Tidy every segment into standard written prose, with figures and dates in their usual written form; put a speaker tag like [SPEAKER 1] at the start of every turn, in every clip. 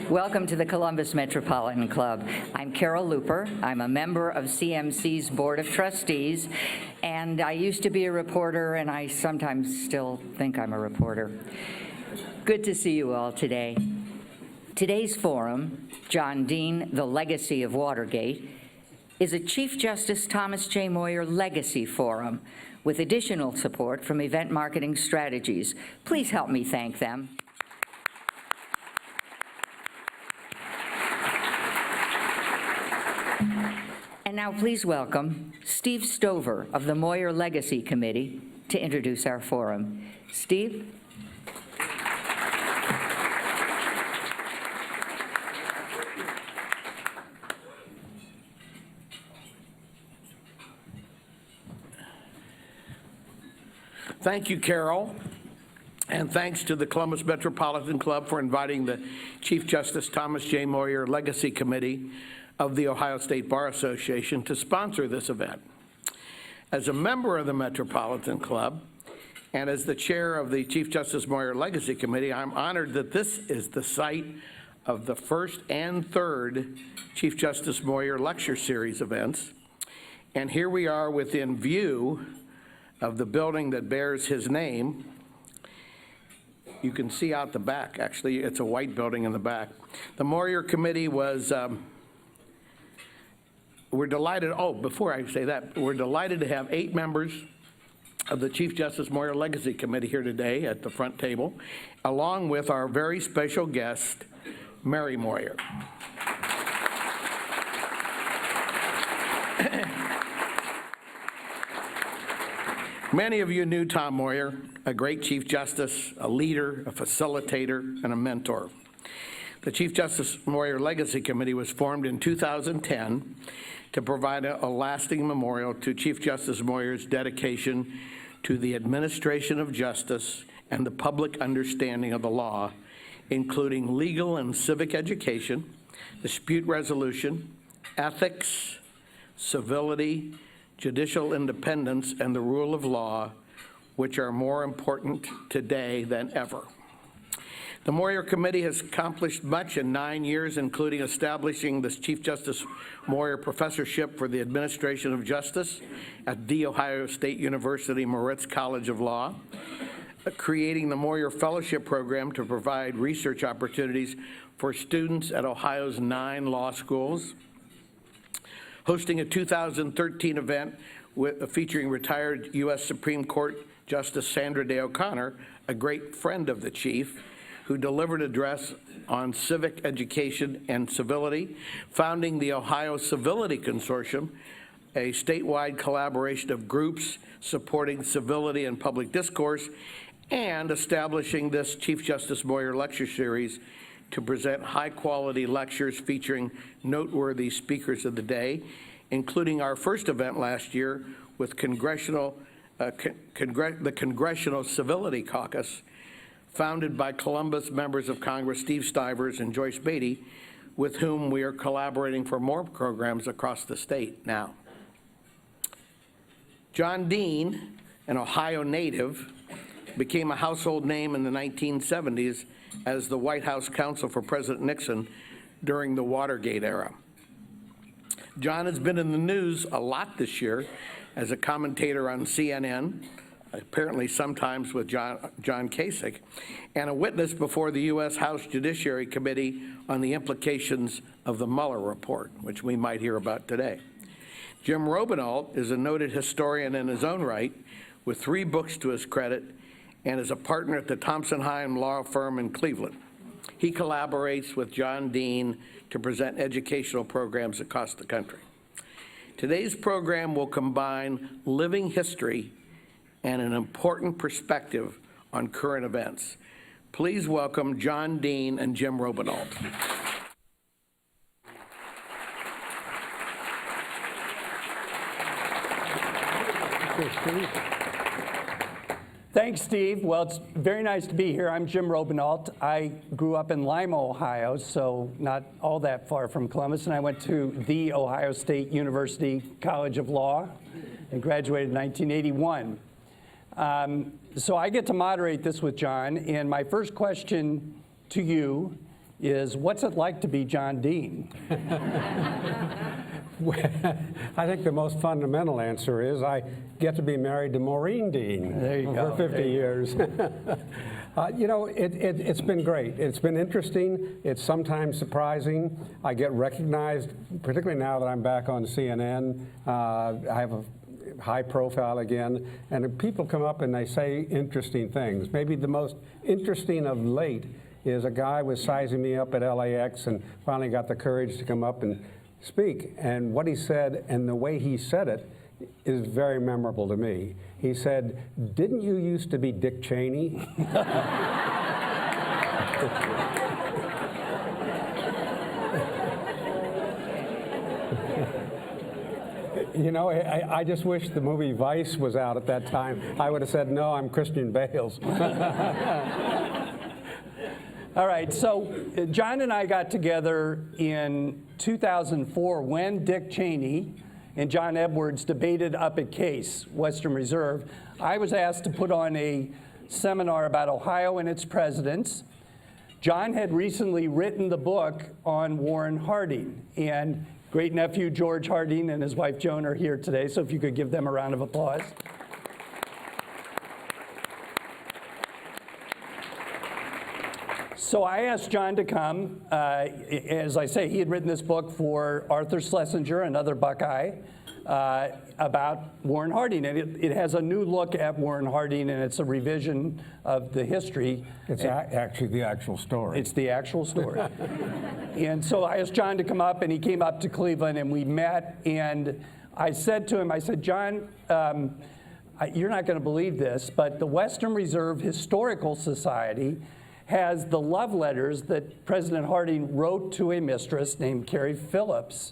[SPEAKER 1] Welcome to the Columbus Metropolitan Club. I'm Carol Luper. I'm a member of CMC's Board of Trustees, and I used to be a reporter, and I sometimes still think I'm a reporter. Good to see you all today. Today's forum, John Dean, The Legacy of Watergate, is a Chief Justice Thomas J. Moyer Legacy Forum with additional support from Event Marketing Strategies. Please help me thank them. And now please welcome Steve Stover of the Moyer Legacy Committee to introduce our forum. Steve?
[SPEAKER 2] Thank you, Carol, and thanks to the Columbus Metropolitan Club for inviting the Chief Justice Thomas J. Moyer Legacy Committee of the Ohio State Bar Association to sponsor this event. As a member of the Metropolitan Club and as the chair of the Chief Justice Moyer Legacy Committee, I'm honored that this is the site of the first and third Chief Justice Moyer Lecture Series events. And here we are within view of the building that bears his name. You can see out the back, actually, it's a white building in the back. The Moyer Committee was, we're delighted, before I say that, we're delighted to have 8 members of the Chief Justice Moyer Legacy Committee here today at the front table, along with our very special guest, Mary Moyer. Many of you knew Tom Moyer, a great Chief Justice, a leader, a facilitator, and a mentor. The Chief Justice Moyer Legacy Committee was formed in 2010 to provide a lasting memorial to Chief Justice Moyer's dedication to the administration of justice and the public understanding of the law, including legal and civic education, dispute resolution, ethics, civility, judicial independence, and the rule of law, which are more important today than ever. The Moyer Committee has accomplished much in 9 years, including establishing the Chief Justice Moyer Professorship for the Administration of Justice at The Ohio State University Moritz College of Law, creating the Moyer Fellowship Program to provide research opportunities for students at Ohio's 9 law schools, hosting a 2013 event featuring retired U.S. Supreme Court Justice Sandra Day O'Connor, a great friend of the Chief, who delivered an address on civic education and civility, founding the Ohio Civility Consortium, a statewide collaboration of groups supporting civility and public discourse, and establishing this Chief Justice Moyer Lecture Series to present high-quality lectures featuring noteworthy speakers of the day, including our first event last year with the Congressional Civility Caucus, founded by Columbus members of Congress Steve Stivers and Joyce Beatty, with whom we are collaborating for more programs across the state now. John Dean, an Ohio native, became a household name in the 1970s as the White House Counsel for President Nixon during the Watergate era. John has been in the news a lot this year as a commentator on CNN, apparently sometimes with John Kasich, and a witness before the U.S. House Judiciary Committee on the implications of the Mueller Report, which we might hear about today. Jim Robenalt is a noted historian in his own right, with 3 books to his credit, and is a partner at the Thompson Hine law firm in Cleveland. He collaborates with John Dean to present educational programs across the country. Today's program will combine living history and an important perspective on current events. Please welcome John Dean and Jim Robenalt.
[SPEAKER 3] you, Steve.
[SPEAKER 4] Thanks, Steve. Well, it's very nice to be here. I'm Jim Robenalt. I grew up in Lima, Ohio, so not all that far from Columbus, and I went to the Ohio State University College of Law and graduated in 1981. So I get to moderate this with John, and my first question to you is, what's it like to be John Dean?
[SPEAKER 3] I think the most fundamental answer is I get to be married to Maureen Dean
[SPEAKER 4] There you go.
[SPEAKER 3] for 50 years. You know, it's been great. It's been interesting. It's sometimes surprising. I get recognized, particularly now that I'm back on CNN. I have a high profile again, and people come up and they say interesting things. Maybe the most interesting of late is a guy was sizing me up at LAX and finally got the courage to come up and speak. And what he said and the way he said it is very memorable to me. He said, "Didn't you used to be Dick Cheney?" You know, I just wish the movie Vice was out at that time. I would have said, "No, I'm Christian Bales."
[SPEAKER 4] All right, so John and I got together in 2004 when Dick Cheney and John Edwards debated up at Case, Western Reserve. I was asked to put on a seminar about Ohio and its presidents. John had recently written the book on Warren Harding, and great nephew George Harding and his wife Joan are here today, so if you could give them a round of applause. So I asked John to come. As I say, he had written this book for Arthur Schlesinger, another Buckeye, about Warren Harding. And it has a new look at Warren Harding, and it's a revision of the history.
[SPEAKER 3] It's actually the actual story.
[SPEAKER 4] It's the actual story. And so I asked John to come up, and he came up to Cleveland, and we met. And I said to him, I said, "John, you're not going to believe this, but the Western Reserve Historical Society has the love letters that President Harding wrote to a mistress named Carrie Phillips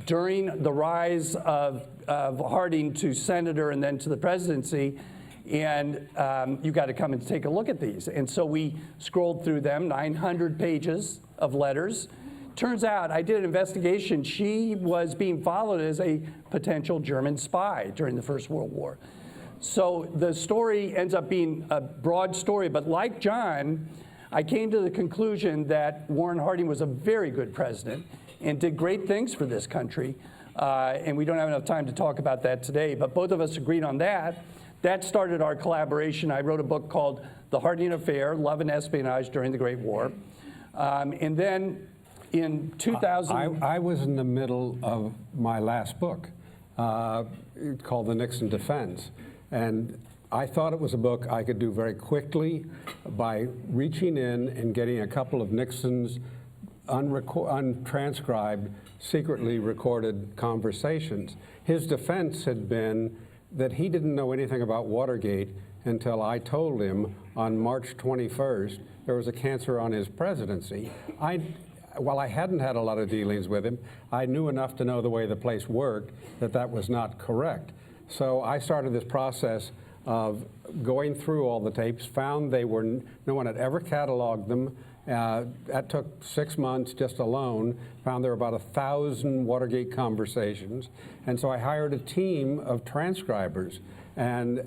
[SPEAKER 4] during the rise of Harding to senator and then to the presidency. And you got to come and take a look at these." And so we scrolled through them, 900 pages of letters. Turns out, I did an investigation. She was being followed as a potential German spy during the First World War. So the story ends up being a broad story, but like John, I came to the conclusion that Warren Harding was a very good president and did great things for this country. And we don't have enough time to talk about that today, but both of us agreed on that. That started our collaboration. I wrote a book called The Harding Affair, Love and Espionage During the Great War. And then in 2000...
[SPEAKER 3] I was in the middle of my last book called The Nixon Defense. And I thought it was a book I could do very quickly by reaching in and getting a couple of Nixon's untranscribed, secretly recorded conversations. His defense had been that he didn't know anything about Watergate until I told him on March 21st there was a cancer on his presidency. While I hadn't had a lot of dealings with him, I knew enough to know the way the place worked that was not correct. So I started this process of going through all the tapes, found no one had ever cataloged them. That took 6 months just alone, found there were about 1,000 Watergate conversations. And so I hired a team of transcribers. And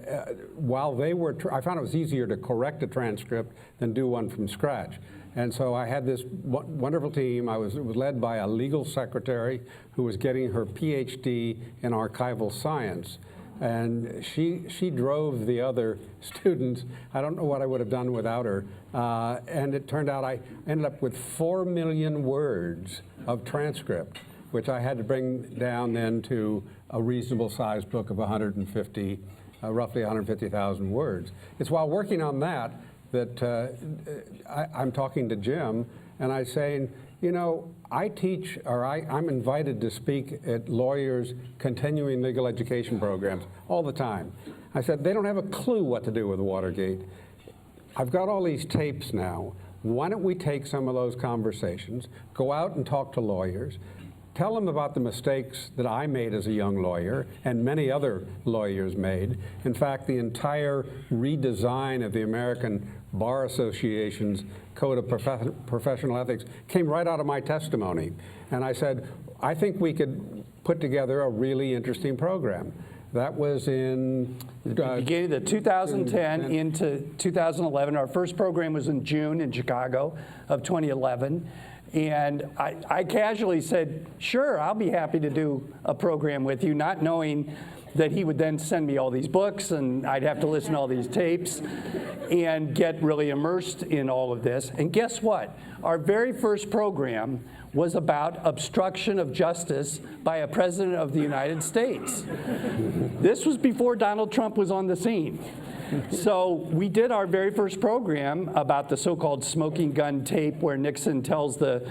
[SPEAKER 3] while they were, I found it was easier to correct a transcript than do one from scratch. And so I had this wonderful team. It was led by a legal secretary who was getting her PhD in archival science. And she drove the other students. I don't know what I would have done without her. And it turned out I ended up with 4 million words of transcript, which I had to bring down then to a reasonable sized book of roughly 150,000 words. It's while working on that I'm talking to Jim, and I'm saying, you know, I teach, or I'm invited to speak at lawyers' continuing legal education programs all the time. I said, they don't have a clue what to do with Watergate. I've got all these tapes now. Why don't we take some of those conversations, go out and talk to lawyers, tell them about the mistakes that I made as a young lawyer and many other lawyers made. In fact, the entire redesign of the American Bar Association's Code of Professional Ethics came right out of my testimony. And I said, I think we could put together a really interesting program. That was in
[SPEAKER 4] beginning of 2010 into 2011. Our first program was in June in Chicago of 2011. And I casually said, sure, I'll be happy to do a program with you, not knowing that he would then send me all these books and I'd have to listen to all these tapes and get really immersed in all of this. And guess what? Our very first program was about obstruction of justice by a president of the United States. This was before Donald Trump was on the scene. So we did our very first program about the so-called smoking gun tape where Nixon tells the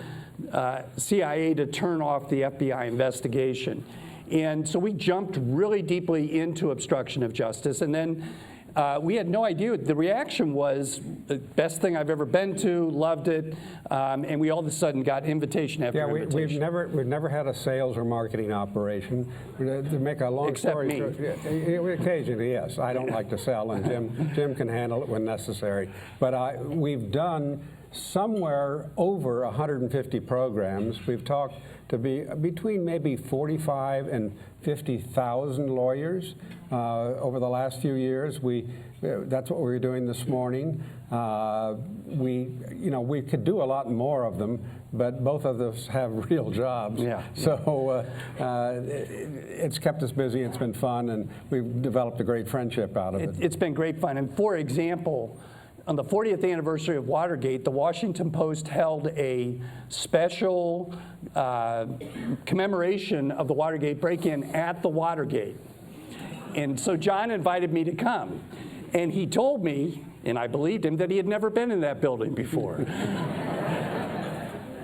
[SPEAKER 4] CIA to turn off the FBI investigation. And so we jumped really deeply into obstruction of justice. And then we had no idea. The reaction was the best thing I've ever been to, loved it, and we all of a sudden got invitation after invitation.
[SPEAKER 3] We've never had a sales or marketing operation. To make a long story short, occasionally, yes. I don't like to sell, and Jim can handle it when necessary. But we've done somewhere over 150 programs. We've talked to between maybe 45 and 50,000 lawyers over the last few years. That's what we're doing this morning. We could do a lot more of them, but both of us have real jobs.
[SPEAKER 4] Yeah.
[SPEAKER 3] So it's kept us busy. It's been fun, and we've developed a great friendship out of it.
[SPEAKER 4] It's been great fun. And for example, on the 40th anniversary of Watergate, the Washington Post held a special commemoration of the Watergate break-in at the Watergate. And so John invited me to come. And he told me, and I believed him, that he had never been in that building before.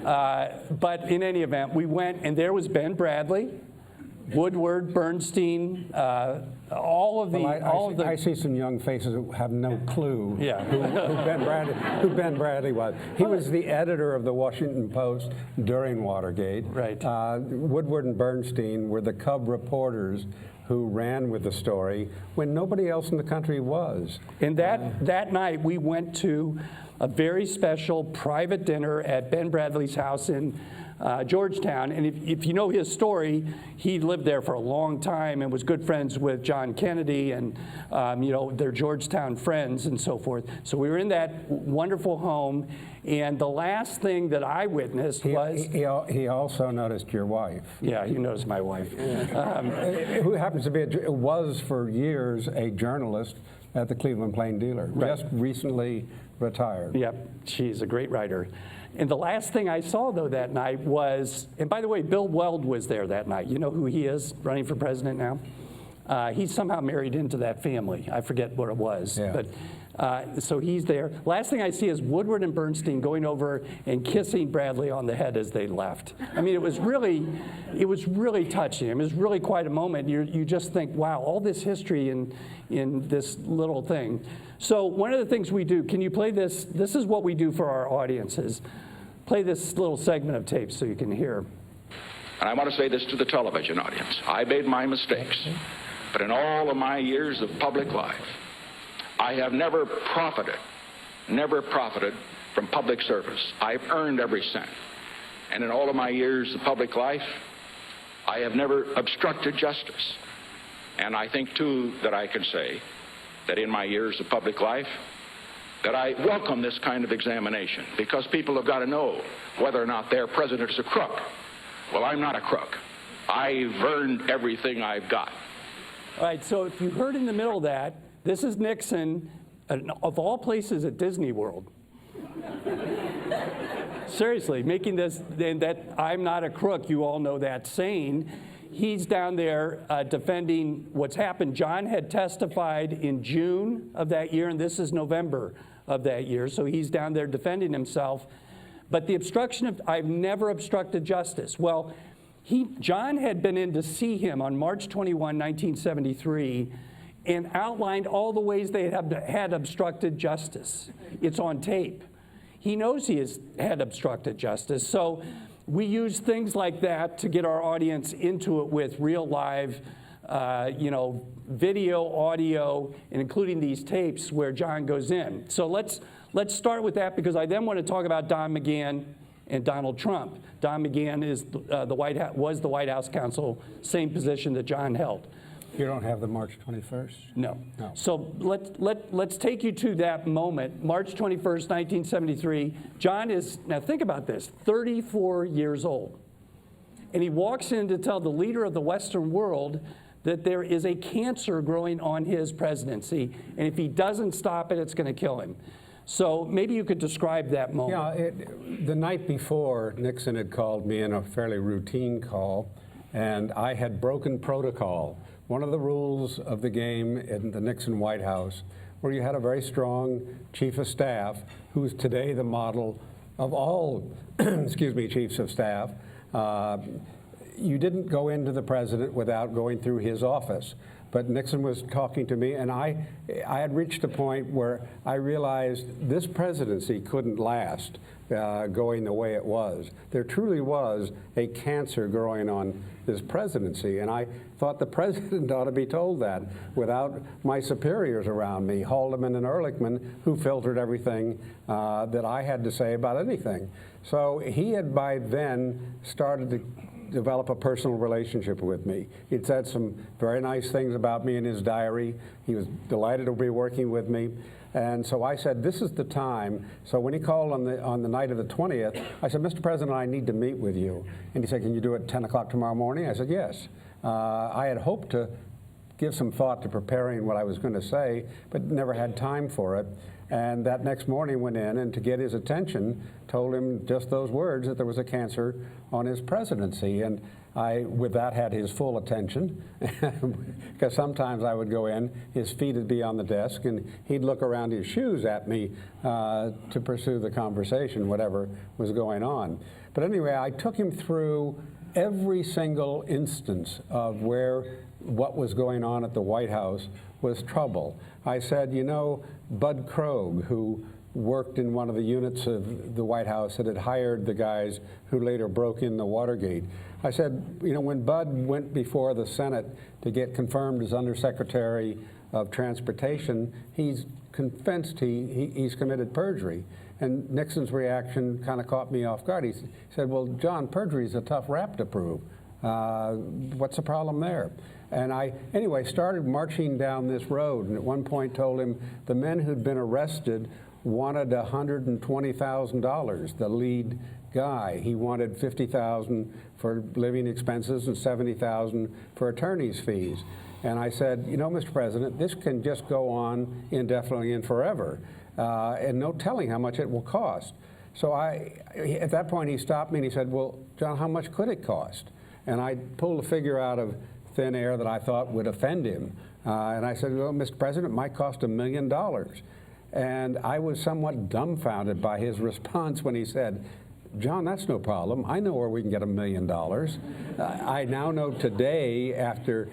[SPEAKER 4] But in any event, we went, and there was Ben Bradley, Woodward, Bernstein,
[SPEAKER 3] I see some young faces who have no clue who Ben Bradley was. He was the editor of the Washington Post during Watergate.
[SPEAKER 4] Right.
[SPEAKER 3] Woodward and Bernstein were the cub reporters who ran with the story when nobody else in the country was.
[SPEAKER 4] And that night, we went to a very special private dinner at Ben Bradley's house in Georgetown. And if you know his story, he lived there for a long time and was good friends with John Kennedy and their Georgetown friends and so forth. So we were in that wonderful home, and the last thing that I witnessed was...
[SPEAKER 3] He also noticed your wife.
[SPEAKER 4] Yeah, he noticed my wife.
[SPEAKER 3] Who happens to be, was for years a journalist at the Cleveland Plain Dealer, just recently retired.
[SPEAKER 4] Yep, she's a great writer. And the last thing I saw, though, that night was, and by the way, Bill Weld was there that night. You know who he is, running for president now? He's somehow married into that family. I forget what it was.
[SPEAKER 3] Yeah.
[SPEAKER 4] But so he's there. Last thing I see is Woodward and Bernstein going over and kissing Bradley on the head as they left. I mean, it was really touching. I mean, it was really quite a moment. You just think, wow, all this history in this little thing. So one of the things we do, can you play this? This is what we do for our audiences. Play this little segment of tape so you can hear.
[SPEAKER 5] And I want to say this to the television audience. I made my mistakes, but in all of my years of public life, I have never profited from public service. I've earned every cent. And in all of my years of public life, I have never obstructed justice. And I think, too, that I can say that in my years of public life, that I welcome this kind of examination, because people have got to know whether or not their president is a crook. Well, I'm not a crook. I've earned everything I've got.
[SPEAKER 4] All right, so if you heard in the middle of that, this is Nixon, of all places at Disney World. Seriously, making this, and that I'm not a crook, you all know that saying. He's down there defending what's happened. John had testified in June of that year, and this is November of that year. So he's down there defending himself. But the obstruction of, I've never obstructed justice. Well, John had been in to see him on March 21, 1973, and outlined all the ways they had obstructed justice. It's on tape. He knows he had obstructed justice. So we use things like that to get our audience into it with real live, video, audio, and including these tapes where John goes in. So let's start with that, because I then want to talk about Don McGahn and Donald Trump. Don McGahn is was the White House counsel, same position that John held.
[SPEAKER 3] You don't have the March 21st?
[SPEAKER 4] No.
[SPEAKER 3] No.
[SPEAKER 4] So let's take you to that moment, March 21st, 1973. John is, now think about this, 34 years old. And he walks in to tell the leader of the Western world that there is a cancer growing on his presidency, and if he doesn't stop it, it's going to kill him. So maybe you could describe that moment.
[SPEAKER 3] Yeah, the night before, Nixon had called me in a fairly routine call, and I had broken protocol. One of the rules of the game in the Nixon White House, where you had a very strong chief of staff, who's today the model of all, chiefs of staff, you didn't go into the president without going through his office. But Nixon was talking to me, and I had reached a point where I realized this presidency couldn't last going the way it was. There truly was a cancer growing on this presidency, and I thought the president ought to be told that without my superiors around me, Haldeman and Ehrlichman, who filtered everything that I had to say about anything. So he had by then started to develop a personal relationship with me. He'd said some very nice things about me in his diary. He was delighted to be working with me. And so I said, this is the time. So when he called on the night of the 20th, I said, Mr. President, I need to meet with you. And he said, can you do it at 10 o'clock tomorrow morning? I said, yes. I had hoped to give some thought to preparing what I was going to say, but never had time for it. And that next morning went in, and to get his attention, told him just those words, that there was a cancer on his presidency. And I, with that, had his full attention, because sometimes I would go in, his feet would be on the desk, and he'd look around his shoes at me to pursue the conversation, whatever was going on. But anyway, I took him through every single instance of where what was going on at the White House was trouble. I said, you know, Bud Krogh, who worked in one of the units of the White House that had hired the guys who later broke in the Watergate. I said, you know, when Bud went before the Senate to get confirmed as Undersecretary of Transportation, he's convinced he's committed perjury. And Nixon's reaction kind of caught me off guard. He said, well, John, perjury is a tough rap to prove. What's the problem there? And I, anyway, started marching down this road, and at one point told him the men who'd been arrested wanted $120,000, the lead guy. He wanted $50,000 for living expenses and $70,000 for attorney's fees. And I said, you know, Mr. President, this can just go on indefinitely and forever, and no telling how much it will cost. So at that point, he stopped me and he said, well, John, how much could it cost? And I pulled a figure out of thin air that I thought would offend him. And I said, well, Mr. President, it might cost $1 million. And I was somewhat dumbfounded by his response when he said, John, that's no problem. I know where we can get $1 million. I now know today, after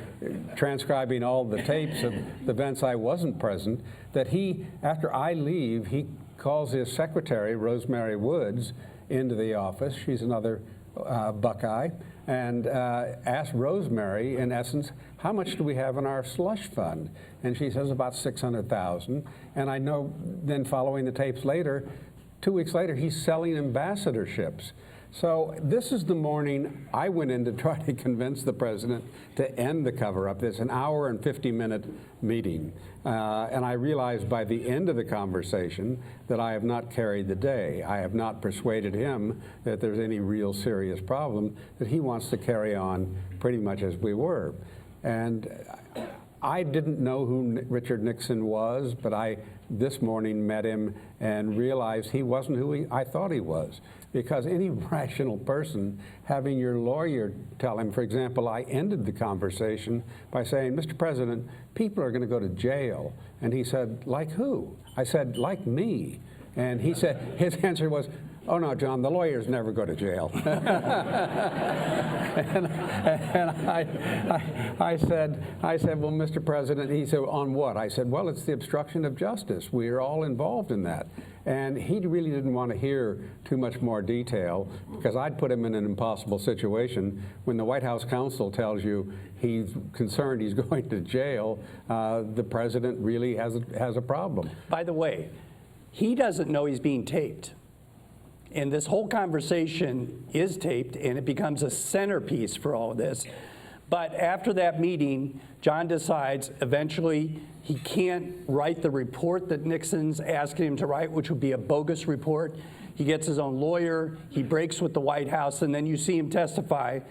[SPEAKER 3] transcribing all the tapes of the events I wasn't present, that he, after I leave, he calls his secretary, Rosemary Woods, into the office. She's another Buckeye, and asked Rosemary, in essence, how much do we have in our slush fund? And she says about $600,000. And I know then, following the tapes later, 2 weeks later, he's selling ambassadorships. So this is the morning I went in to try to convince the president to end the cover-up. It's an hour and 50-minute meeting. And I realized by the end of the conversation that I have not carried the day. I have not persuaded him that there's any real serious problem, that he wants to carry on pretty much as we were. And I didn't know who Richard Nixon was, but I, this morning, met him and realized he wasn't who I thought he was. Because any rational person, having your lawyer tell him, for example, I ended the conversation by saying, Mr. President, people are going to go to jail. And he said, like who? I said, like me. And he said, his answer was, oh no, John, the lawyers never go to jail. I said, well, Mr. President, he said, on what? I said, well, it's the obstruction of justice. We are all involved in that. And he really didn't want to hear too much more detail because I'd put him in an impossible situation. When the White House Counsel tells you he's concerned he's going to jail, the president really has a problem.
[SPEAKER 4] By the way, he doesn't know he's being taped. And this whole conversation is taped, and it becomes a centerpiece for all of this. But after that meeting, John decides eventually he can't write the report that Nixon's asking him to write, which would be a bogus report. He gets his own lawyer, he breaks with the White House, and then you see him testify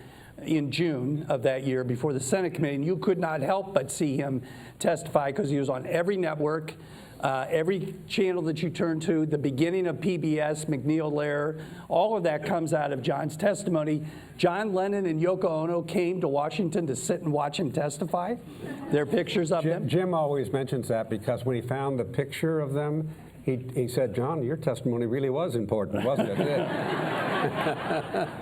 [SPEAKER 4] in June of that year before the Senate committee. And you could not help but see him testify because he was on every network. Every channel that you turn to, the beginning of PBS, McNeil-Lehrer, all of that comes out of John's testimony. John Lennon and Yoko Ono came to Washington to sit and watch him testify. There are pictures of them.
[SPEAKER 3] Jim always mentions that because when he found the picture of them, he said, John, your testimony really was important, wasn't it?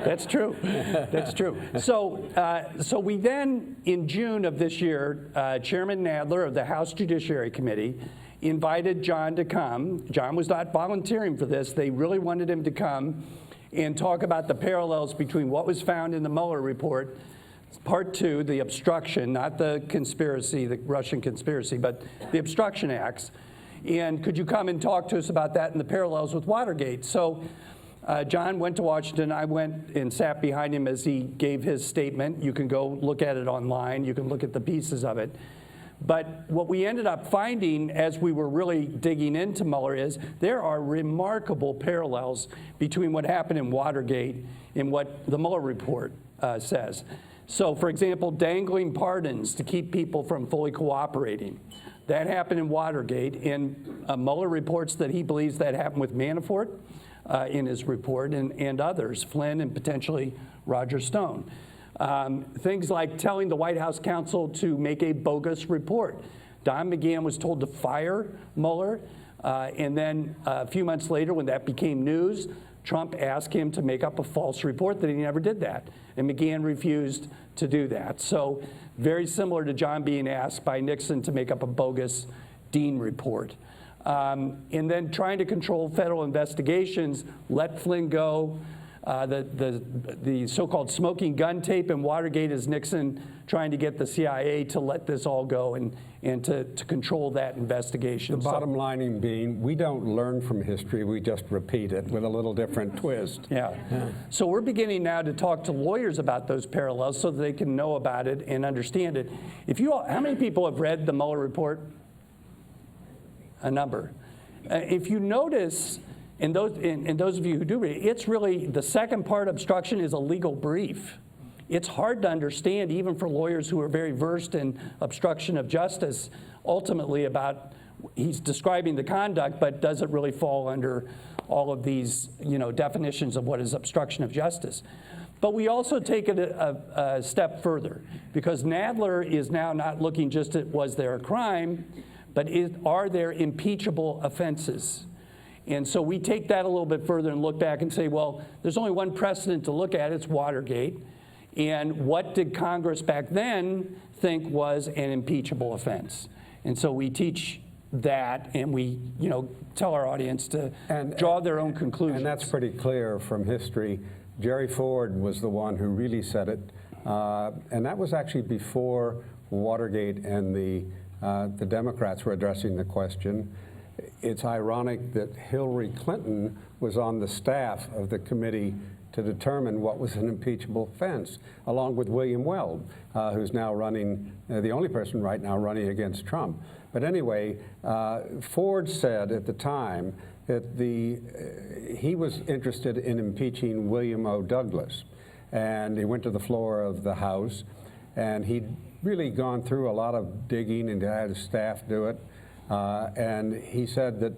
[SPEAKER 4] That's true. That's true. So we then, in June of this year, Chairman Nadler of the House Judiciary Committee invited John to come. John was not volunteering for this. They really wanted him to come and talk about the parallels between what was found in the Mueller report, part 2, the obstruction, not the conspiracy, the Russian conspiracy, but the obstruction acts. And could you come and talk to us about that and the parallels with Watergate? So John went to Washington. I went and sat behind him as he gave his statement. You can go look at it online. You can look at the pieces of it. But what we ended up finding as we were really digging into Mueller is there are remarkable parallels between what happened in Watergate and what the Mueller report says. So, for example, dangling pardons to keep people from fully cooperating. That happened in Watergate, and Mueller reports that he believes that happened with Manafort in his report and others, Flynn and potentially Roger Stone. Things like telling the White House Counsel to make a bogus report. Don McGahn was told to fire Mueller, and then a few months later, when that became news, Trump asked him to make up a false report that he never did that, and McGahn refused to do that. So very similar to John being asked by Nixon to make up a bogus Dean report. And then trying to control federal investigations, let Flynn go. The so-called smoking gun tape in Watergate is Nixon trying to get the CIA to let this all go and to control that investigation.
[SPEAKER 3] The bottom line being, we don't learn from history, we just repeat it with a little different twist.
[SPEAKER 4] Yeah. So we're beginning now to talk to lawyers about those parallels so that they can know about it and understand it. How many people have read the Mueller report? A number. If you notice, and those of you who do read it, it's really, the second part, obstruction, is a legal brief. It's hard to understand, even for lawyers who are very versed in obstruction of justice, ultimately about, he's describing the conduct, but does it really fall under all of these, definitions of what is obstruction of justice? But we also take it a step further, because Nadler is now not looking just at was there a crime, but are there impeachable offenses? And so we take that a little bit further and look back and say, well, there's only one precedent to look at, it's Watergate. And what did Congress back then think was an impeachable offense? And so we teach that, and we, tell our audience to draw their own conclusions.
[SPEAKER 3] And that's pretty clear from history. Jerry Ford was the one who really said it, and that was actually before Watergate and the Democrats were addressing the question. It's ironic that Hillary Clinton was on the staff of the committee to determine what was an impeachable offense, along with William Weld, who's now running, the only person right now running against Trump. But anyway, Ford said at the time that he was interested in impeaching William O. Douglas. And he went to the floor of the House, and he'd really gone through a lot of digging and had his staff do it. And he said that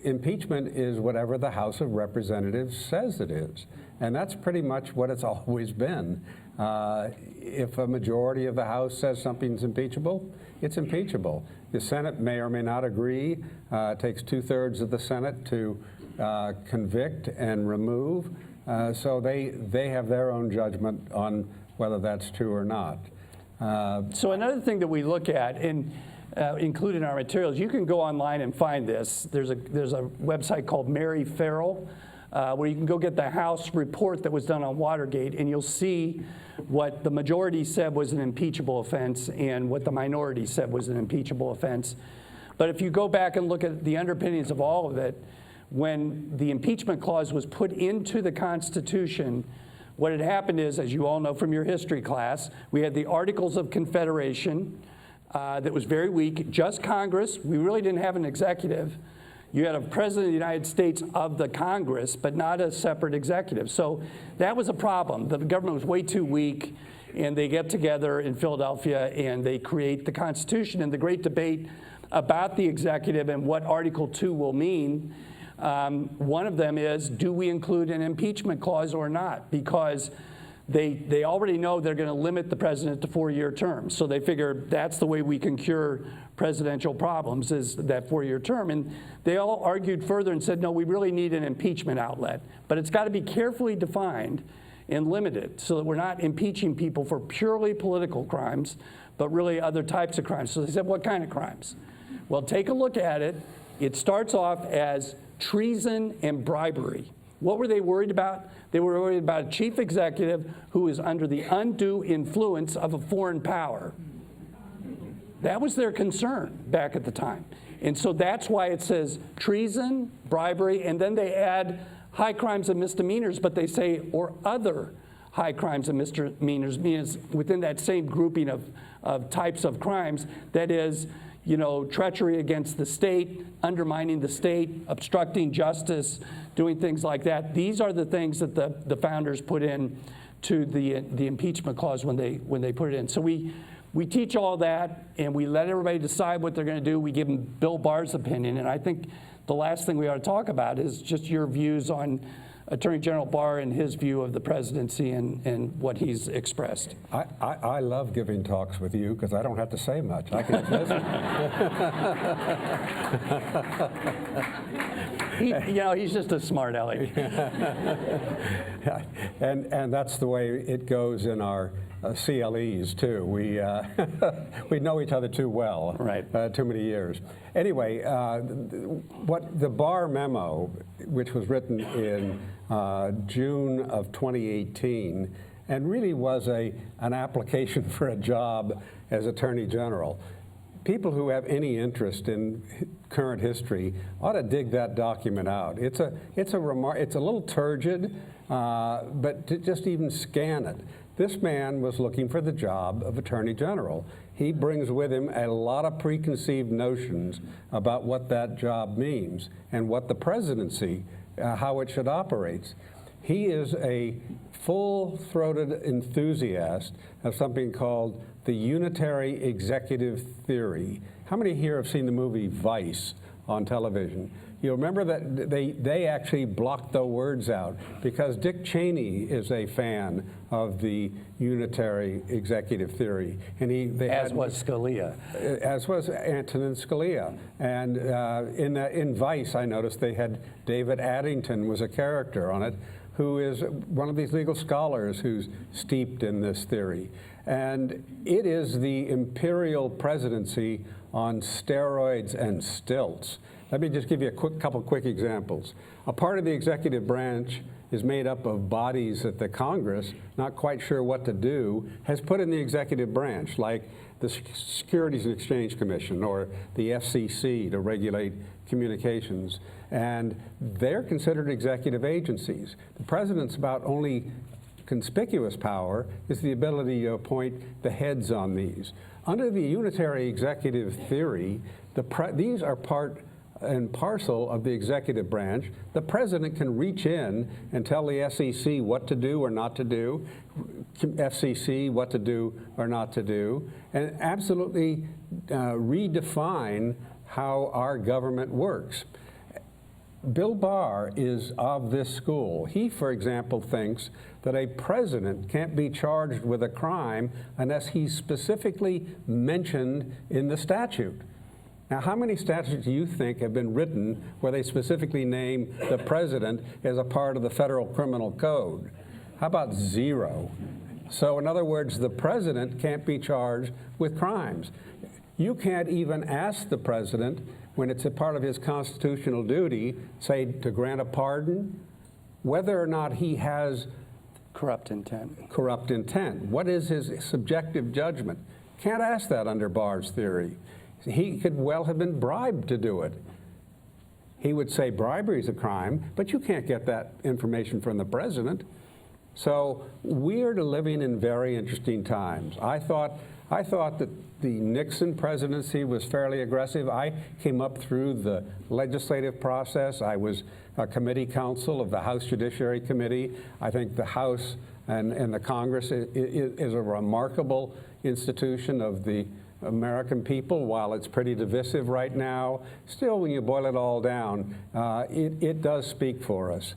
[SPEAKER 3] impeachment is whatever the House of Representatives says it is. And that's pretty much what it's always been. If a majority of the House says something's impeachable, it's impeachable. The Senate may or may not agree. It takes 2/3 of the Senate to convict and remove. So they have their own judgment on whether that's true or not.
[SPEAKER 4] So another thing that we look at, and include in our materials, you can go online and find this. There's a website called Mary Farrell, where you can go get the House report that was done on Watergate, and you'll see what the majority said was an impeachable offense and what the minority said was an impeachable offense. But if you go back and look at the underpinnings of all of it, when the impeachment clause was put into the Constitution, what had happened is, as you all know from your history class, we had the Articles of Confederation that was very weak, just Congress. We really didn't have an executive. You had a president of the United States of the Congress, but not a separate executive. So that was a problem. The government was way too weak, and they get together in Philadelphia and they create the Constitution. And the great debate about the executive and what Article 2 will mean, one of them is, do we include an impeachment clause or not? Because they already know they're going to limit the president to 4-year terms. So they figure that's the way we can cure presidential problems, is that 4-year term. And they all argued further and said, no, we really need an impeachment outlet. But it's got to be carefully defined and limited so that we're not impeaching people for purely political crimes, but really other types of crimes. So they said, what kind of crimes? Well, take a look at it. It starts off as treason and bribery. What were they worried about? They were worried about a chief executive who is under the undue influence of a foreign power. That was their concern back at the time. And so that's why it says treason, bribery, and then they add high crimes and misdemeanors, but they say, or other high crimes and misdemeanors, means within that same grouping of types of crimes, that is, you know, treachery against the state, undermining the state, obstructing justice, doing things like that. These are the things that the founders put in to the impeachment clause when they put it in. So we teach all that, and we let everybody decide what they're going to do. We give them Bill Barr's opinion, and I think the last thing we ought to talk about is just your views on Attorney General Barr and his view of the presidency and what he's expressed.
[SPEAKER 3] I love giving talks with you because I don't have to say much. I can just listen.
[SPEAKER 4] He's just a smart aleck.
[SPEAKER 3] And that's the way it goes in our CLEs too. We know each other too well.
[SPEAKER 4] Right.
[SPEAKER 3] Too many years. Anyway, what the Barr memo, which was written in June of 2018, and really was an application for a job as Attorney General. People who have any interest in current history ought to dig that document out. It's a little turgid, but to just even scan it. This man was looking for the job of Attorney General. He brings with him a lot of preconceived notions about what that job means and what the presidency, how it should operate. He is a full-throated enthusiast of something called the unitary executive theory. How many here have seen the movie Vice on television? You remember that they actually blocked the words out because Dick Cheney is a fan of the unitary executive theory, and
[SPEAKER 4] as was Scalia,
[SPEAKER 3] as was Antonin Scalia. And in Vice, I noticed they had David Addington was a character on it, who is one of these legal scholars who's steeped in this theory. And it is the imperial presidency on steroids and stilts. Let me just give you a couple quick examples. A part of the executive branch is made up of bodies that the Congress, not quite sure what to do, has put in the executive branch, like the Securities and Exchange Commission or the FCC to regulate communications. And they're considered executive agencies. The president's about only conspicuous power is the ability to appoint the heads on these. Under the unitary executive theory, these are part and parcel of the executive branch. The president can reach in and tell the SEC what to do or not to do, FCC what to do or not to do, and absolutely redefine how our government works. Bill Barr is of this school. He, for example, thinks that a president can't be charged with a crime unless he's specifically mentioned in the statute. Now, how many statutes do you think have been written where they specifically name the president as a part of the federal criminal code? How about 0? So in other words, the president can't be charged with crimes. You can't even ask the president, when it's a part of his constitutional duty, say to grant a pardon, whether or not he has
[SPEAKER 4] Corrupt intent.
[SPEAKER 3] corrupt intent. What is his subjective judgment? Can't ask that under Barr's theory. He could well have been bribed to do it. He would say bribery is a crime, but you can't get that information from the president. So we're living in very interesting times. I thought that the Nixon presidency was fairly aggressive. I came up through the legislative process. I was a committee counsel of the House Judiciary Committee. I think the House and the Congress is a remarkable institution of the American people. While it's pretty divisive right now, still, when you boil it all down, it does speak for us,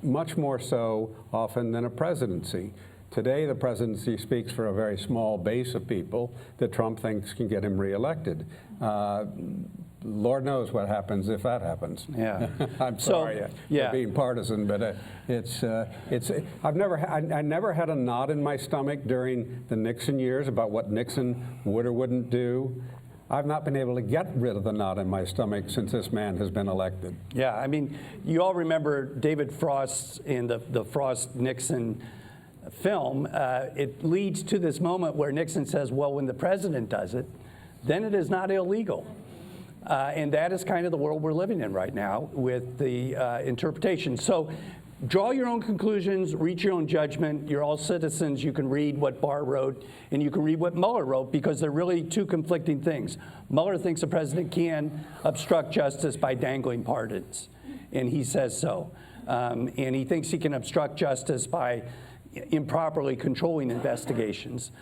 [SPEAKER 3] much more so often than a presidency. Today, the presidency speaks for a very small base of people that Trump thinks can get him reelected. Lord knows what happens if that happens.
[SPEAKER 4] Yeah.
[SPEAKER 3] I'm sorry
[SPEAKER 4] yeah.
[SPEAKER 3] for being partisan, but I never had a knot in my stomach during the Nixon years about what Nixon would or wouldn't do. I've not been able to get rid of the knot in my stomach since this man has been elected.
[SPEAKER 4] Yeah, I mean, you all remember David Frost in the Frost-Nixon film. It leads to this moment where Nixon says, well, when the president does it, then it is not illegal. And that is kind of the world we're living in right now with the interpretation. So draw your own conclusions, reach your own judgment. You're all citizens. You can read what Barr wrote, and you can read what Mueller wrote, because they're really two conflicting things. Mueller thinks the president can obstruct justice by dangling pardons, and he says so. And he thinks he can obstruct justice by improperly controlling investigations.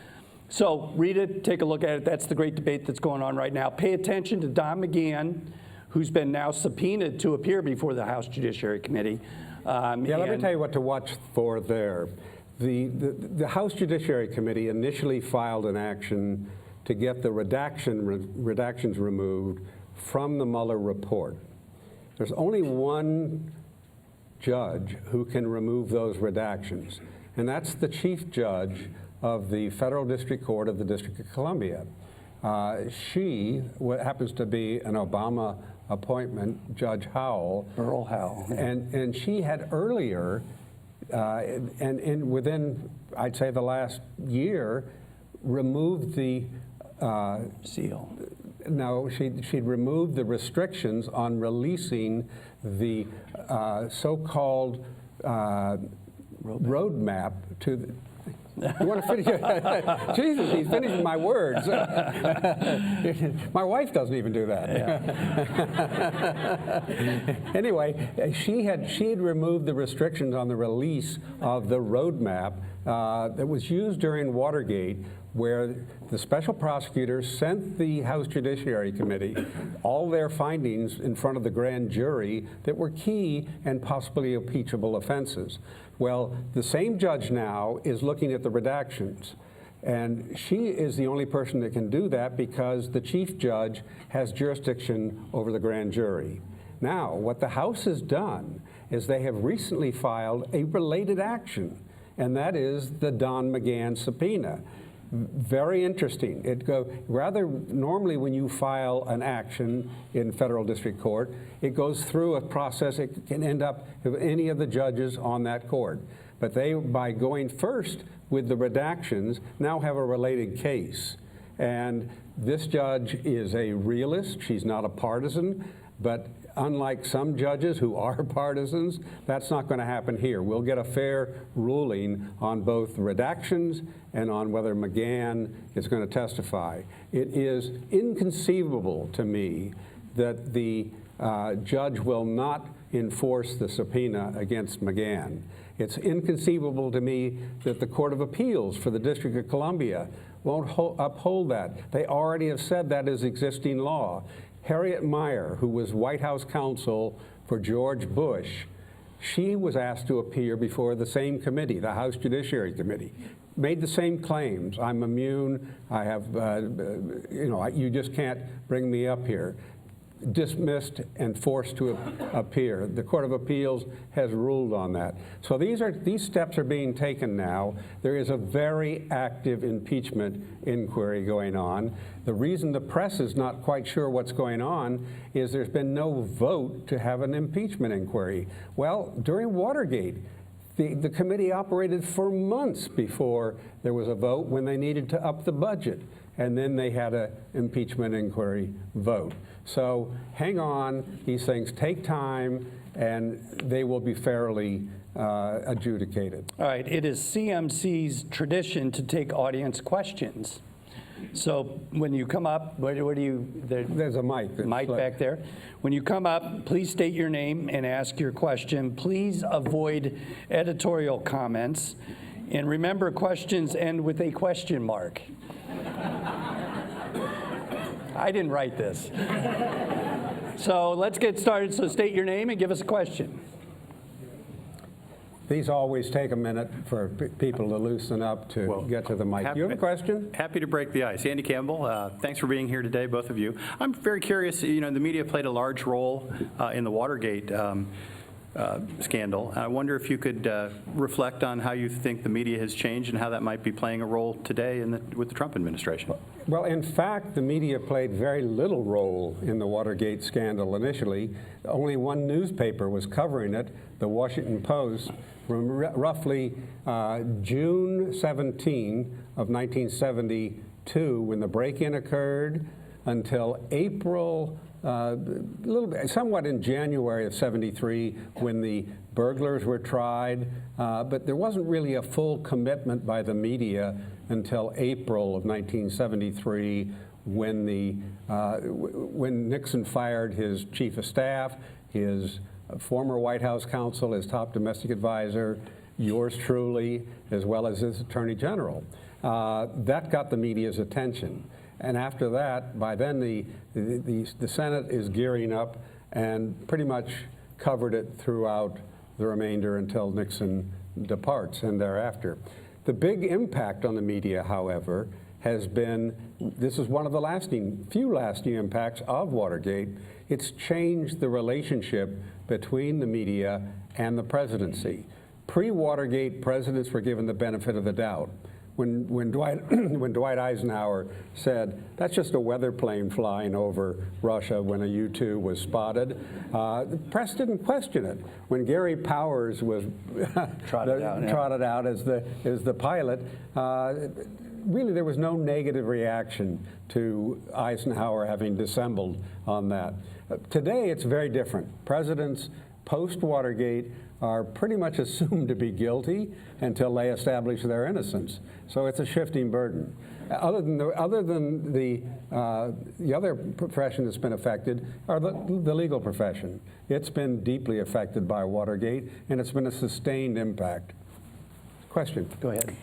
[SPEAKER 4] So read it, take a look at it. That's the great debate that's going on right now. Pay attention to Don McGahn, who's been now subpoenaed to appear before the House Judiciary Committee.
[SPEAKER 3] Let me tell you what to watch for there. The House Judiciary Committee initially filed an action to get the redactions removed from the Mueller report. There's only one judge who can remove those redactions, and that's the chief judge of the Federal District Court of the District of Columbia. She happens to be an Obama appointment, Judge Howell.
[SPEAKER 4] Earl Howell.
[SPEAKER 3] And she had earlier, and within, I'd say, the last year, removed the
[SPEAKER 4] seal.
[SPEAKER 3] No, she'd removed the restrictions on releasing the so-called roadmap to the. You want to finish? Jesus, he's finishing my words. My wife doesn't even do that. Yeah. Anyway, she had removed the restrictions on the release of the roadmap that was used during Watergate, where the special prosecutors sent the House Judiciary Committee all their findings in front of the grand jury that were key and possibly impeachable offenses. Well, the same judge now is looking at the redactions, and she is the only person that can do that because the chief judge has jurisdiction over the grand jury. Now, what the House has done is they have recently filed a related action, and that is the Don McGahn subpoena. Very interesting. Normally when you file an action in federal district court, it goes through a process. It can end up with any of the judges on that court. But they, by going first with the redactions, now have a related case. And this judge is a realist. She's not a partisan. But unlike some judges who are partisans, that's not going to happen here. We'll get a fair ruling on both redactions and on whether McGahn is going to testify. It is inconceivable to me that the judge will not enforce the subpoena against McGahn. It's inconceivable to me that the Court of Appeals for the District of Columbia won't uphold that. They already have said that is existing law. Harriet Moyer, who was White House Counsel for George Bush, she was asked to appear before the same committee, the House Judiciary Committee. made the same claims. I'm immune. I have, you just can't bring me up here. Dismissed and forced to appear. The Court of Appeals has ruled on that. So these steps are being taken now. There is a very active impeachment inquiry going on. The reason the press is not quite sure what's going on is there's been no vote to have an impeachment inquiry. Well, during Watergate, the committee operated for months before there was a vote when they needed to up the budget. And then they had an impeachment inquiry vote. So hang on, these things take time, and they will be fairly adjudicated.
[SPEAKER 4] All right, it is CMC's tradition to take audience questions. So when you come up, where do you?
[SPEAKER 3] There's a mic.
[SPEAKER 4] Mic back there. When you come up, please state your name and ask your question. Please avoid editorial comments. And remember, questions end with a question mark. I didn't write this. So let's get started. So state your name and give us a question.
[SPEAKER 3] These always take a minute for people to loosen up to get to the mic. You have a question?
[SPEAKER 6] Happy to break the ice. Andy Campbell, thanks for being here today, both of you. I'm very curious, the media played a large role in the Watergate scandal. I wonder if you could reflect on how you think the media has changed and how that might be playing a role today with the Trump administration.
[SPEAKER 3] Well, in fact, the media played very little role in the Watergate scandal initially. Only one newspaper was covering it, the Washington Post, from roughly June 17 of 1972, when the break-in occurred, until April, somewhat in January of 73, when the burglars were tried. But there wasn't really a full commitment by the media until April of 1973, when Nixon fired his chief of staff, his former White House counsel, his top domestic advisor, yours truly, as well as his attorney general. That got the media's attention. And after that, by then the Senate is gearing up and pretty much covered it throughout the remainder until Nixon departs and thereafter. The big impact on the media, however, has been, this is one of the few lasting impacts of Watergate. It's changed the relationship between the media and the presidency. Pre-Watergate, presidents were given the benefit of the doubt. When Dwight Eisenhower said, that's just a weather plane flying over Russia when a U-2 was spotted, the press didn't question it. When Gary Powers was trotted out as the pilot, really there was no negative reaction to Eisenhower having dissembled on that. Today it's very different. Presidents post-Watergate are pretty much assumed to be guilty until they establish their innocence. So it's a shifting burden. Other than the other profession that's been affected are the legal profession. It's been deeply affected by Watergate, and it's been a sustained impact. Question.
[SPEAKER 4] Go ahead.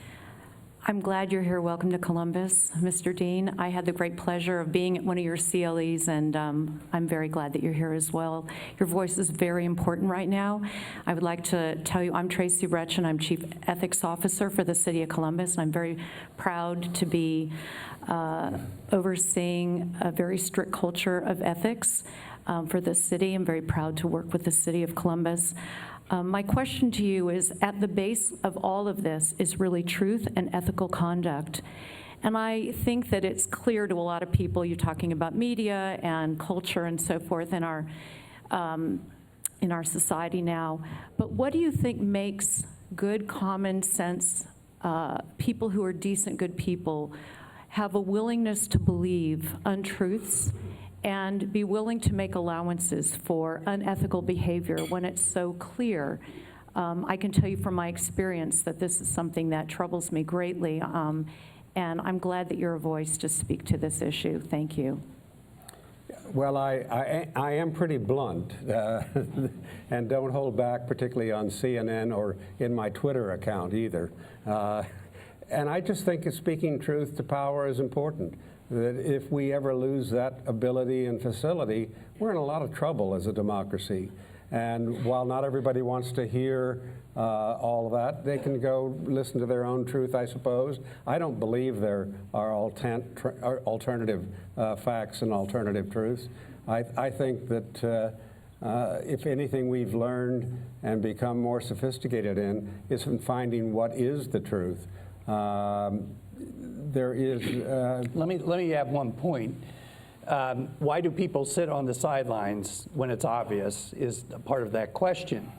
[SPEAKER 7] I'm glad you're here. Welcome to Columbus, Mr. Dean. I had the great pleasure of being at one of your CLEs, and I'm very glad that you're here as well. Your voice is very important right now. I would like to tell you, I'm Tracy Retchen. I'm Chief Ethics Officer for the City of Columbus, and I'm very proud to be overseeing a very strict culture of ethics for the city. I'm very proud to work with the City of Columbus. My question to you is, at the base of all of this is really truth and ethical conduct. And I think that it's clear to a lot of people, you're talking about media and culture and so forth in our society now. But what do you think makes good common sense people who are decent, good people have a willingness to believe untruths and be willing to make allowances for unethical behavior when it's so clear? I can tell you from my experience that this is something that troubles me greatly, and I'm glad that you're a voice to speak to this issue. Thank you.
[SPEAKER 3] Well, I am pretty blunt and don't hold back, particularly on CNN or in my Twitter account either. And I just think speaking truth to power is important. That if we ever lose that ability and facility, we're in a lot of trouble as a democracy. And while not everybody wants to hear all of that, they can go listen to their own truth, I suppose. I don't believe there are alternative facts and alternative truths. I think that if anything we've learned and become more sophisticated in is in finding what is the truth. There is...
[SPEAKER 4] Let me add one point. Why do people sit on the sidelines when it's obvious is a part of that question.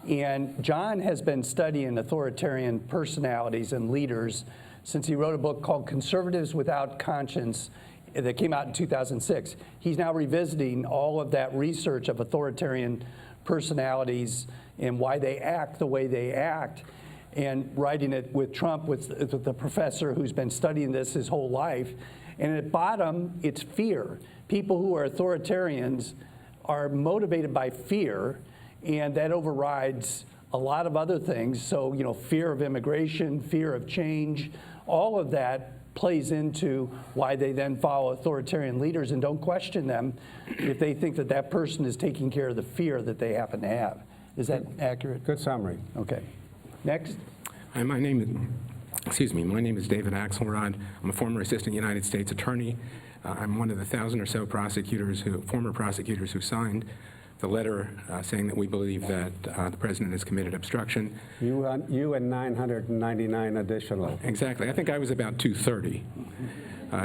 [SPEAKER 4] And John has been studying authoritarian personalities and leaders since he wrote a book called Conservatives Without Conscience that came out in 2006. He's now revisiting all of that research of authoritarian personalities and why they act the way they act, and writing it with Trump, with the professor who's been studying this his whole life. And at bottom, it's fear. People who are authoritarians are motivated by fear, and that overrides a lot of other things. So, you know, fear of immigration, fear of change, all of that plays into why they then follow authoritarian leaders and don't question them if they think that that person is taking care of the fear that they happen to have. Is that accurate?
[SPEAKER 3] Good summary.
[SPEAKER 4] Okay. Next.
[SPEAKER 8] Hi, my name is David Axelrod. I'm a former assistant United States attorney. I'm one of the 1,000 or so former prosecutors who signed the letter saying that we believe that the president has committed obstruction.
[SPEAKER 3] You and 999 additional.
[SPEAKER 8] Exactly. I think I was about 230.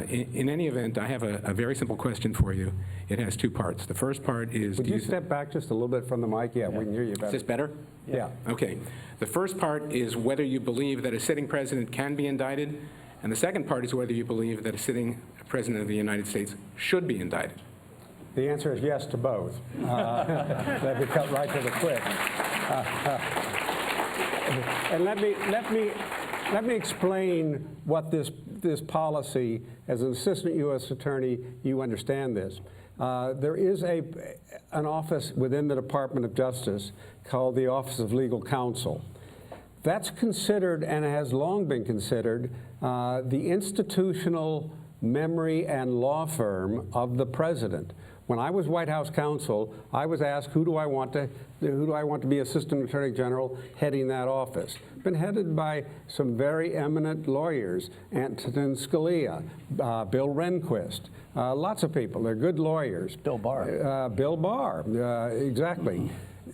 [SPEAKER 8] In any event, I have a very simple question for you. It has two parts. The first part is...
[SPEAKER 3] Would you step back just a little bit from the mic? Yeah, we can hear you better.
[SPEAKER 8] Is this better?
[SPEAKER 3] Yeah.
[SPEAKER 8] Okay. The first part is whether you believe that a sitting president can be indicted, and the second part is whether you believe that a sitting president of the United States should be indicted.
[SPEAKER 3] The answer is yes to both. Let me cut right to the quick. And let me explain what this policy, as an assistant U.S. attorney, you understand this. There is an office within the Department of Justice called the Office of Legal Counsel. That's considered, and has long been considered, the institutional memory and law firm of the president. When I was White House Counsel, I was asked, who do I want to be Assistant Attorney General heading that office? Been headed by some very eminent lawyers, Antonin Scalia, Bill Rehnquist, lots of people. They're good lawyers.
[SPEAKER 4] Bill Barr.
[SPEAKER 3] Bill Barr, exactly.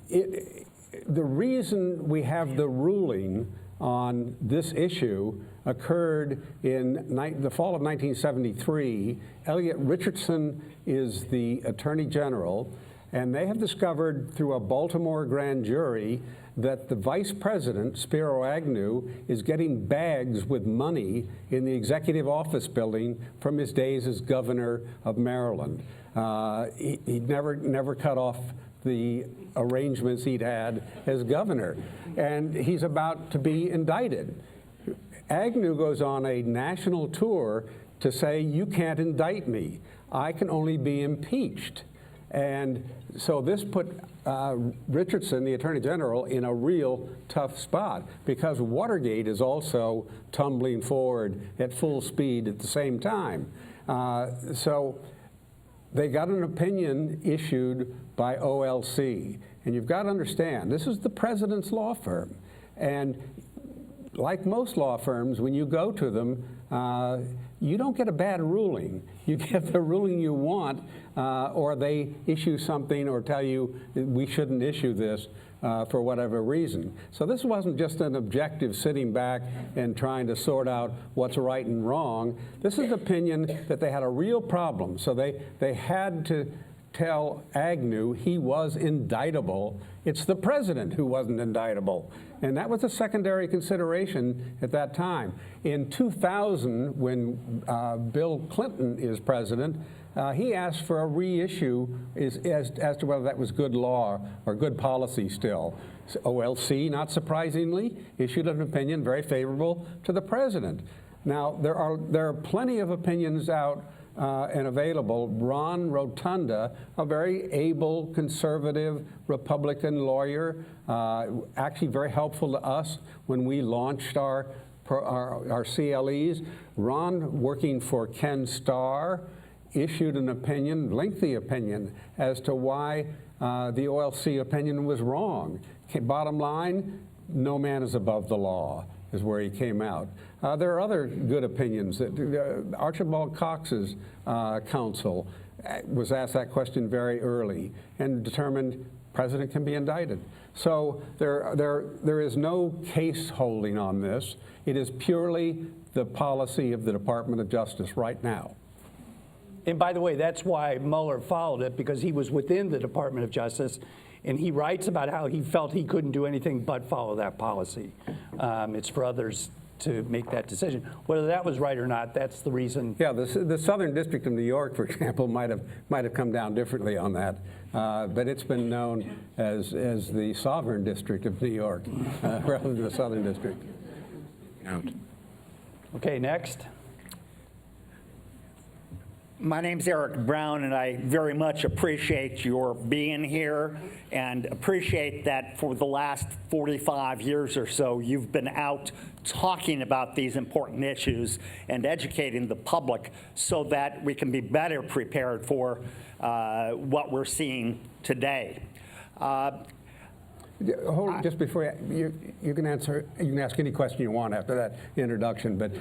[SPEAKER 3] The reason we have the ruling on this issue occurred in the fall of 1973. Elliot Richardson is the Attorney General, and they have discovered through a Baltimore grand jury that the Vice President, Spiro Agnew, is getting bags with money in the Executive Office building from his days as Governor of Maryland. He never cut off the arrangements he'd had as governor, and he's about to be indicted. Agnew goes on a national tour to say, you can't indict me. I can only be impeached. And so this put Richardson, the Attorney General, in a real tough spot, because Watergate is also tumbling forward at full speed at the same time. So they got an opinion issued by OLC. And you've got to understand, this is the president's law firm. And like most law firms, when you go to them, you don't get a bad ruling. You get the ruling you want, or they issue something or tell you we shouldn't issue this for whatever reason. So this wasn't just an objective sitting back and trying to sort out what's right and wrong. This is an opinion that they had a real problem. So they had to tell Agnew he was indictable. It's the president who wasn't indictable. And that was a secondary consideration at that time. In 2000, when Bill Clinton is president, he asked for a reissue as to whether that was good law or good policy still. So OLC, not surprisingly, issued an opinion very favorable to the president. Now, there are plenty of opinions out and available. Ron Rotunda, a very able conservative Republican lawyer, actually very helpful to us when we launched our CLEs. Ron, working for Ken Starr, issued an opinion, lengthy opinion, as to why the OLC opinion was wrong. Bottom line, no man is above the law, is where he came out. There are other good opinions. Archibald Cox's counsel was asked that question very early and determined president can be indicted. So there is no case holding on this. It is purely the policy of the Department of Justice right now.
[SPEAKER 4] And by the way, that's why Mueller followed it, because he was within the Department of Justice, and he writes about how he felt he couldn't do anything but follow that policy. It's for others to make that decision. Whether that was right or not, that's the reason.
[SPEAKER 3] Yeah, the Southern District of New York, for example, might have come down differently on that, but it's been known as the Sovereign District of New York rather than the Southern District.
[SPEAKER 8] Out.
[SPEAKER 4] Okay, next.
[SPEAKER 9] My name's Eric Brown, and I very much appreciate your being here and appreciate that for the last 45 years or so, you've been out talking about these important issues and educating the public so that we can be better prepared for what we're seeing today.
[SPEAKER 3] Hold on, just before you can answer, you can ask any question you want after that introduction, but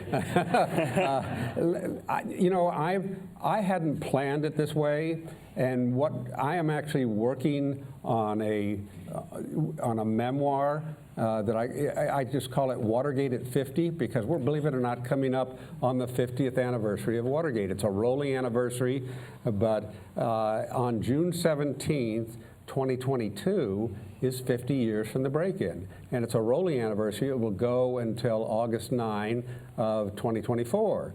[SPEAKER 3] you know, I hadn't planned it this way, and what I am actually working on a memoir that I just call it Watergate at 50, because we're, believe it or not, coming up on the 50th anniversary of Watergate. It's a rolling anniversary, but on June 17th, 2022 is 50 years from the break-in, and it's a rolling anniversary. It will go until August 9 of 2024.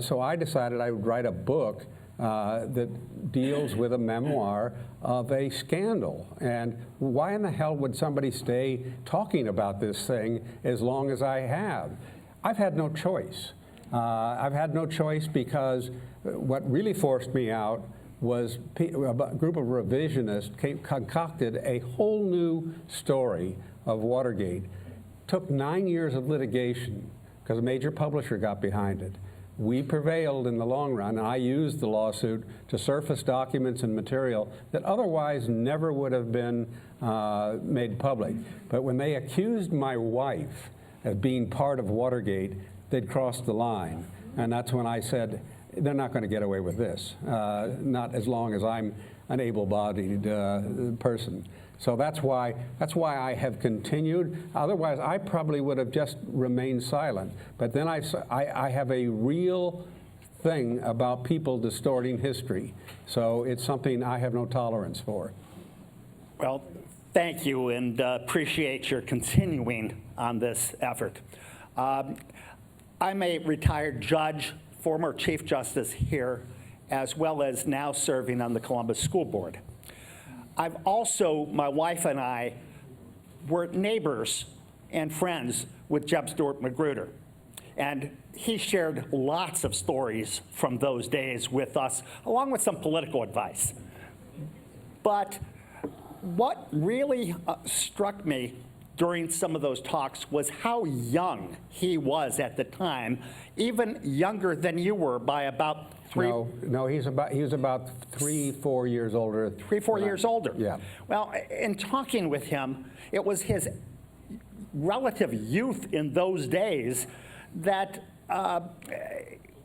[SPEAKER 3] So I decided I would write a book that deals with a memoir of a scandal. And why in the hell would somebody stay talking about this thing as long as I have? I've had no choice. I've had no choice because what really forced me out was a group of revisionists concocted a whole new story of Watergate. Took 9 years of litigation because a major publisher got behind it. We prevailed in the long run, and I used the lawsuit to surface documents and material that otherwise never would have been made public. But when they accused my wife of being part of Watergate, they'd crossed the line. And that's when I said, they're not going to get away with this, not as long as I'm an able-bodied person. So that's why I have continued. Otherwise, I probably would have just remained silent. But then I have a real thing about people distorting history. So it's something I have no tolerance for.
[SPEAKER 9] Well, thank you, and appreciate your continuing on this effort. I'm a retired judge, former Chief Justice here, as well as now serving on the Columbus School Board. I've also, my wife and I, were neighbors and friends with Jeb Stuart Magruder. And he shared lots of stories from those days with us, along with some political advice. But what really struck me during some of those talks was how young he was at the time, even younger than you were by about three.
[SPEAKER 3] No, he was about 3-4 years older.
[SPEAKER 9] 3-4 years older.
[SPEAKER 3] Yeah.
[SPEAKER 9] Well, in talking with him, it was his relative youth in those days that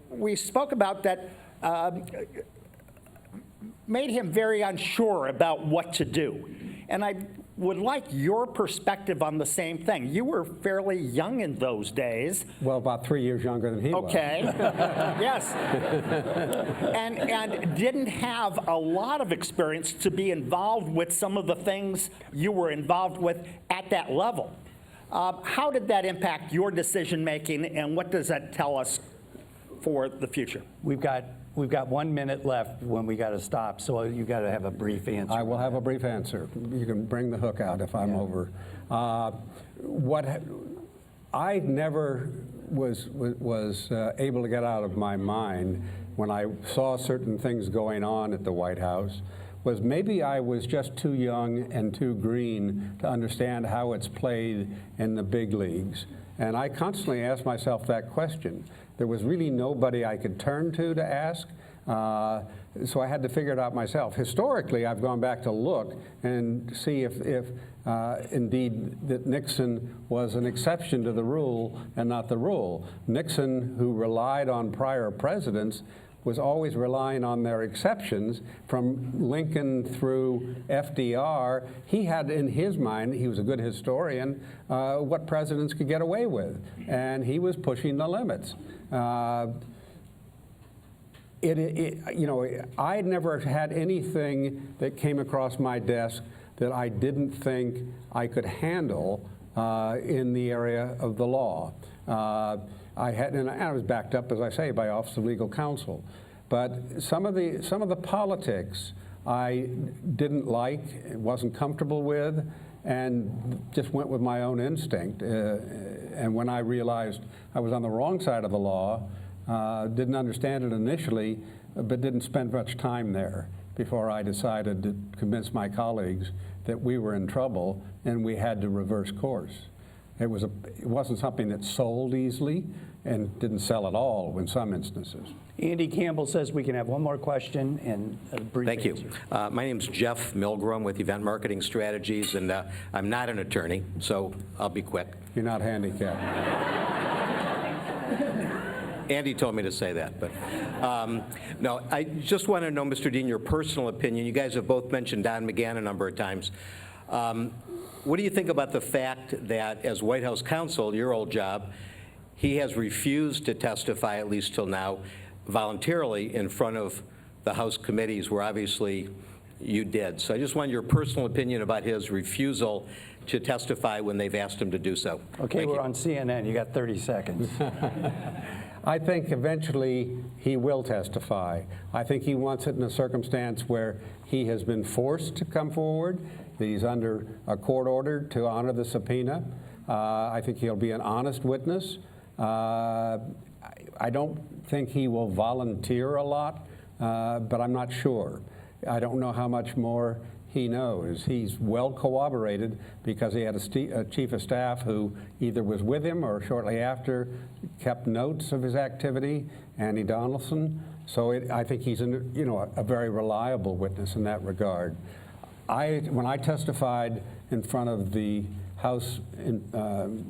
[SPEAKER 9] we spoke about that made him very unsure about what to do. And I would like your perspective on the same thing. You were fairly young in those days.
[SPEAKER 3] Well, about 3 years younger than he was.
[SPEAKER 9] Okay, yes. And didn't have a lot of experience to be involved with some of the things you were involved with at that level. How did that impact your decision making, and what does that tell us for the future?
[SPEAKER 4] We've got 1 minute left when we got to stop, so you got to have a brief answer.
[SPEAKER 3] I will have a brief answer. You can bring the hook out if I'm over. I never was able to get out of my mind when I saw certain things going on at the White House was maybe I was just too young and too green to understand how it's played in the big leagues. And I constantly asked myself that question. There was really nobody I could turn to ask. So I had to figure it out myself. Historically, I've gone back to look and see if indeed that Nixon was an exception to the rule and not the rule. Nixon, who relied on prior presidents, was always relying on their exceptions. From Lincoln through FDR, he had in his mind, he was a good historian, what presidents could get away with, and he was pushing the limits. I never had anything that came across my desk that I didn't think I could handle in the area of the law. And I was backed up, as I say, by Office of Legal Counsel. But some of the politics I didn't like, wasn't comfortable with, and just went with my own instinct. And when I realized I was on the wrong side of the law, didn't understand it initially, but didn't spend much time there before I decided to convince my colleagues that we were in trouble and we had to reverse course. It wasn't something that sold easily and didn't sell at all in some instances.
[SPEAKER 4] Andy Campbell says we can have one more question and a brief
[SPEAKER 10] Thank
[SPEAKER 4] answer.
[SPEAKER 10] you. My name's Jeff Milgram with Event Marketing Strategies, and I'm not an attorney, so I'll be quick.
[SPEAKER 3] You're not handicapped.
[SPEAKER 10] Andy told me to say that, but no, I just want to know, Mr. Dean, your personal opinion. You guys have both mentioned Don McGahn a number of times. What do you think about the fact that as White House Counsel, your old job, he has refused to testify, at least till now, voluntarily in front of the House committees where obviously you did. So I just want your personal opinion about his refusal to testify when they've asked him to do so.
[SPEAKER 4] Okay,
[SPEAKER 10] Thank
[SPEAKER 4] we're
[SPEAKER 10] you.
[SPEAKER 4] on CNN. You got 30 seconds.
[SPEAKER 3] I think eventually he will testify. I think he wants it in a circumstance where he has been forced to come forward. He's under a court order to honor the subpoena. I think he'll be an honest witness. I don't think he will volunteer a lot, but I'm not sure. I don't know how much more he knows. He's well corroborated because he had a chief of staff who either was with him or shortly after kept notes of his activity, Andy Donaldson. So I think he's a very reliable witness in that regard. When I testified in front of the House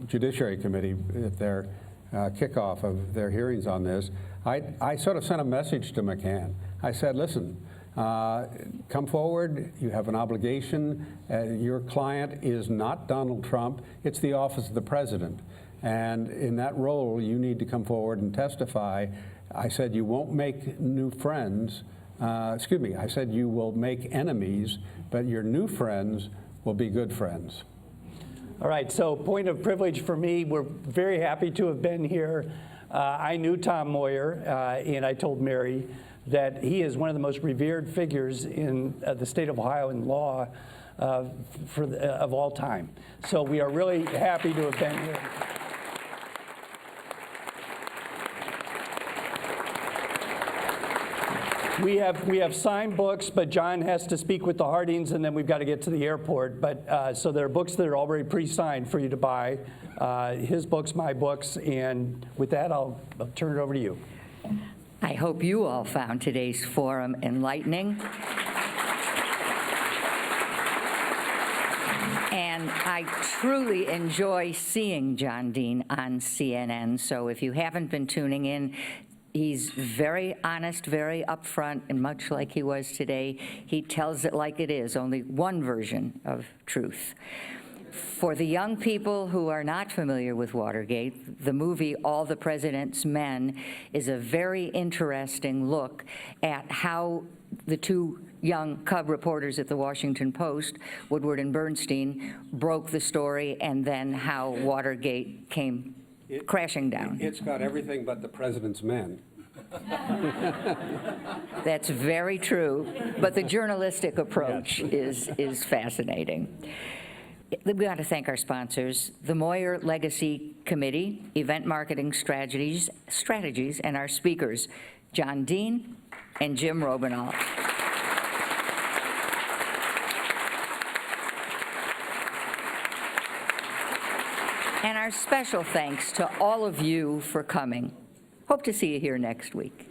[SPEAKER 3] Judiciary Committee at their kickoff of their hearings on this, I sort of sent a message to McCann. I said, listen, come forward, you have an obligation. Your client is not Donald Trump, it's the office of the president. And in that role, you need to come forward and testify. I said, you won't make new friends. I said you will make enemies, but your new friends will be good friends.
[SPEAKER 4] All right, so point of privilege for me, we're very happy to have been here. I knew Tom Moyer, and I told Mary that he is one of the most revered figures in the state of Ohio in law of all time. So we are really happy to have been here. We have signed books, but John has to speak with the Hardings, and then we've got to get to the airport. But so there are books that are already pre-signed for you to buy. His books, my books, and with that, I'll turn it over to you.
[SPEAKER 1] I hope you all found today's forum enlightening. And I truly enjoy seeing John Dean on CNN. So if you haven't been tuning in, he's very honest, very upfront, and much like he was today, he tells it like it is, only one version of truth. For the young people who are not familiar with Watergate, the movie All the President's Men is a very interesting look at how the two young cub reporters at the Washington Post, Woodward and Bernstein, broke the story, and then how Watergate came crashing down.
[SPEAKER 3] It's got everything but the president's men.
[SPEAKER 1] That's very true, but the journalistic approach is fascinating. We want to thank our sponsors, the Moyer Legacy Committee, Event Marketing Strategies, and our speakers, John Dean and Jim Robenalt. And our special thanks to all of you for coming. Hope to see you here next week.